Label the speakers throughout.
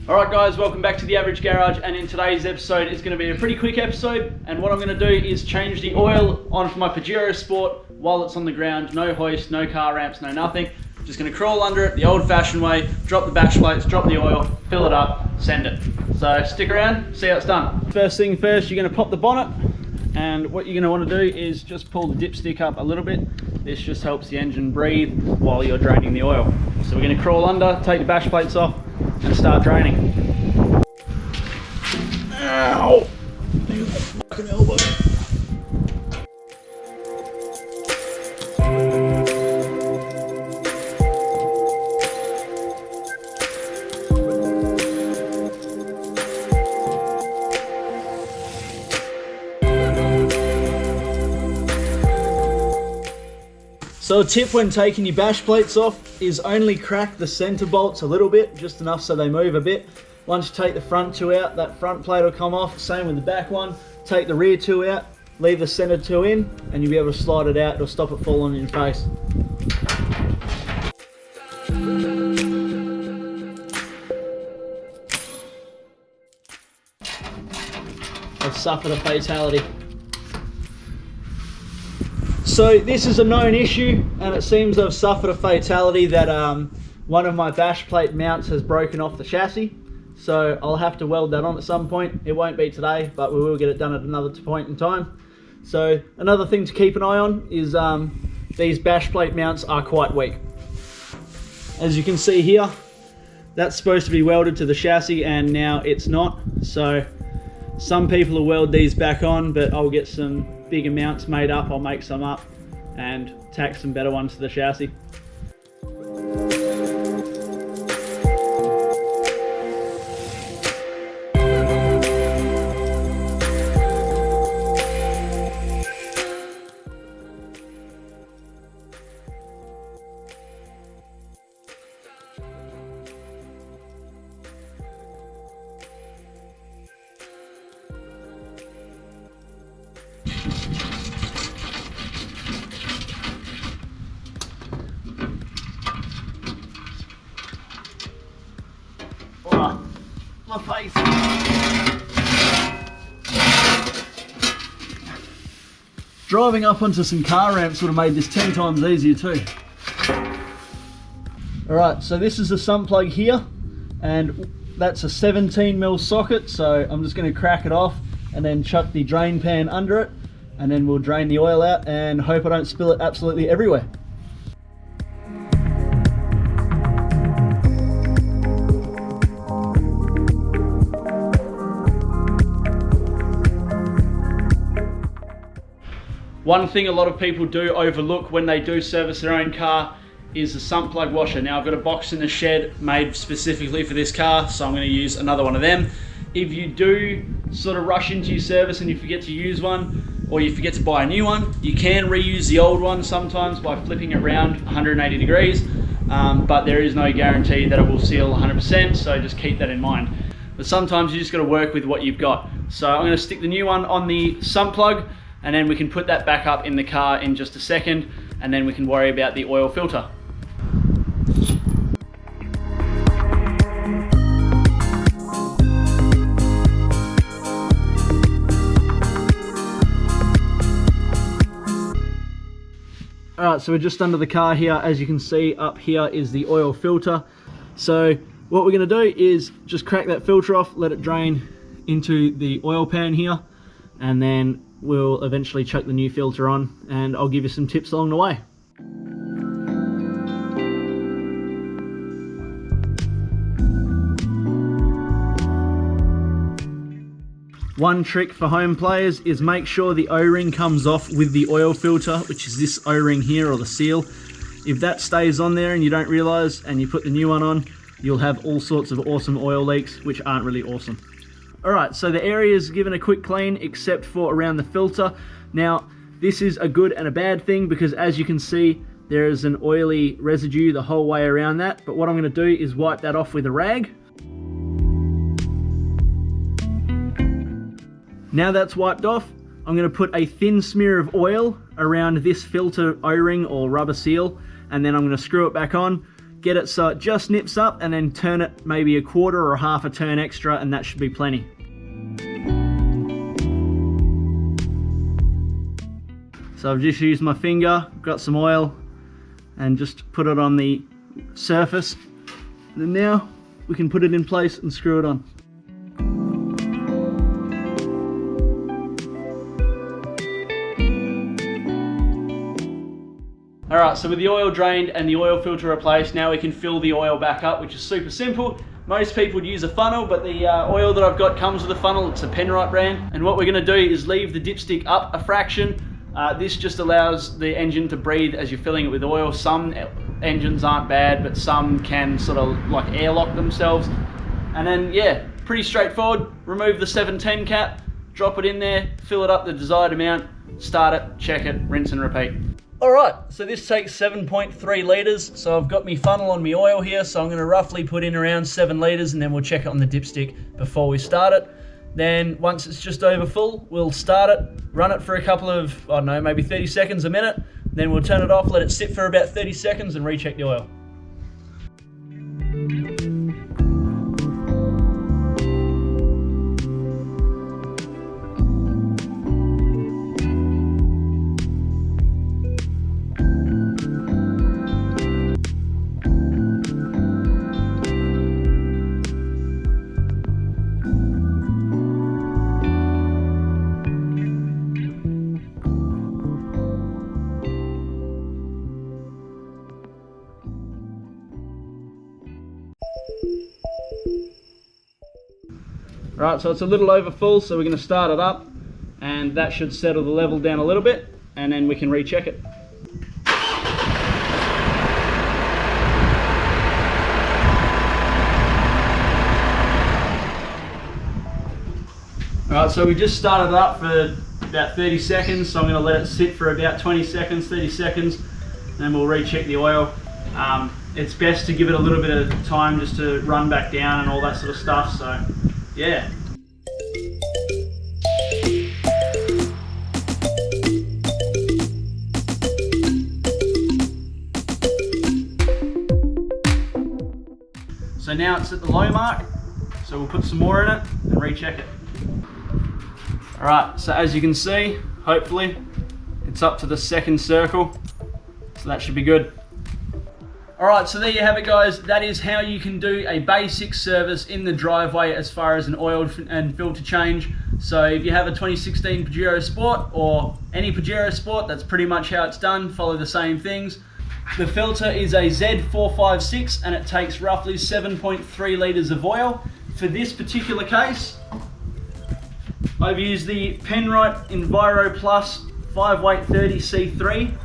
Speaker 1: Alright guys, welcome back to The Average Garage, and in today's episode it's going to be a pretty quick episode, and what I'm going to do is change the oil on my Pajero Sport while it's on the ground. No hoist, no car ramps, no nothing. Just going to crawl under it the old fashioned way, drop the bash plates, drop the oil, fill it up, send it. So stick around, see how it's done. First thing first, you're going to pop the bonnet, and what you're going to want to do is just pull the dipstick up a little bit. This just helps the engine breathe while you're draining the oil. So we're going to crawl under, take the bash plates off, and start draining. Ow! Fucking elbow. So a tip when taking your bash plates off is only crack the center bolts a little bit, just enough so they move a bit. Once you take the front two out, that front plate will come off, same with the back one. Take the rear two out, leave the center two in, and you'll be able to slide it out. It'll stop it falling in your face. I've suffered a fatality. So this is a known issue, and it seems I've suffered a fatality that one of my bash plate mounts has broken off the chassis. So I'll have to weld that on at some point. It won't be today, but we will get it done at another point in time. So another thing to keep an eye on is these bash plate mounts are quite weak. As you can see here, that's supposed to be welded to the chassis and now it's not. So some people will weld these back on, but I'll get some bigger mounts made up. I'll make some up and tack some better ones to the chassis. My face. Driving up onto some car ramps would have made this 10 times easier too. Alright, so this is the sump plug here, and that's a 17mm socket, so I'm just going to crack it off and then chuck the drain pan under it, and then we'll drain the oil out and hope I don't spill it absolutely everywhere. One thing a lot of people do overlook when they do service their own car is the sump plug washer. Now I've got a box in the shed made specifically for this car, so I'm going to use another one of them. If you do sort of rush into your service and you forget to use one, or you forget to buy a new one, you can reuse the old one sometimes by flipping it around 180 degrees, but there is no guarantee that it will seal 100%, so just keep that in mind. But sometimes you just got to work with what you've got. So I'm going to stick the new one on the sump plug, and then we can put that back up in the car in just a second, and then we can worry about the oil filter. Alright, so we're just under the car here. As you can see, up here is the oil filter. So what we're going to do is just crack that filter off, let it drain into the oil pan here, and then we'll eventually chuck the new filter on, and I'll give you some tips along the way. One trick for home players is make sure the O-ring comes off with the oil filter, which is this O-ring here, or the seal. If that stays on there and you don't realise and you put the new one on, you'll have all sorts of awesome oil leaks, which aren't really awesome. Alright, so the area is given a quick clean except for around the filter. Now, this is a good and a bad thing because as you can see, there is an oily residue the whole way around that. But what I'm going to do is wipe that off with a rag. Now that's wiped off, I'm going to put a thin smear of oil around this filter O-ring or rubber seal, and then I'm going to screw it back on. get it so it just nips up, and then turn it maybe a quarter or half a turn extra, and that should be plenty. So I've just used my finger, got some oil, and just put it on the surface. And then now we can put it in place and screw it on. Alright, so with the oil drained and the oil filter replaced, now we can fill the oil back up, which is super simple. Most people would use a funnel, but the oil that I've got comes with a funnel. It's a Penrite brand. And what we're going to do is leave the dipstick up a fraction. This just allows the engine to breathe as you're filling it with oil. Some engines aren't bad, but some can sort of like airlock themselves. And then, yeah, pretty straightforward. Remove the 710 cap, drop it in there, fill it up the desired amount, start it, check it, rinse and repeat. Alright, so this takes 7.3 litres, so I've got my funnel on my oil here, so I'm going to roughly put in around 7 litres, and then we'll check it on the dipstick before we start it. Then once it's just over full, we'll start it, run it for a couple of, I don't know, maybe 30 seconds, a minute, then we'll turn it off, let it sit for about 30 seconds and recheck the oil. Right, so it's a little over full, so we're going to start it up, and that should settle the level down a little bit, and then we can recheck it. Alright, so we just started it up for about 30 seconds, so I'm going to let it sit for about 20 seconds, 30 seconds, and then we'll recheck the oil. It's best to give it a little bit of time just to run back down and all that sort of stuff, so yeah. So now it's at the low mark, so we'll put some more in it and recheck it. Alright, so as you can see, hopefully, it's up to the second circle, so that should be good. Alright, so there you have it guys. That is how you can do a basic service in the driveway as far as an oil and filter change. So if you have a 2016 Pajero Sport or any Pajero Sport, that's pretty much how it's done. Follow the same things. The filter is a Z456 and it takes roughly 7.3 litres of oil. For this particular case, I've used the Penrite Enviro Plus 5-weight 30 C3.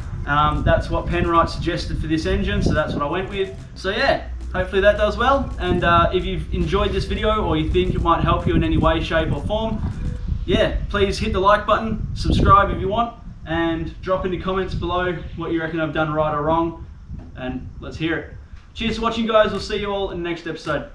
Speaker 1: That's what Penrite suggested for this engine, so that's what I went with. So yeah, hopefully that does well. And if you've enjoyed this video or you think it might help you in any way, shape or form, yeah, please hit the like button, subscribe if you want, and drop in the comments below what you reckon I've done right or wrong, and let's hear it. Cheers for watching guys, we'll see you all in the next episode.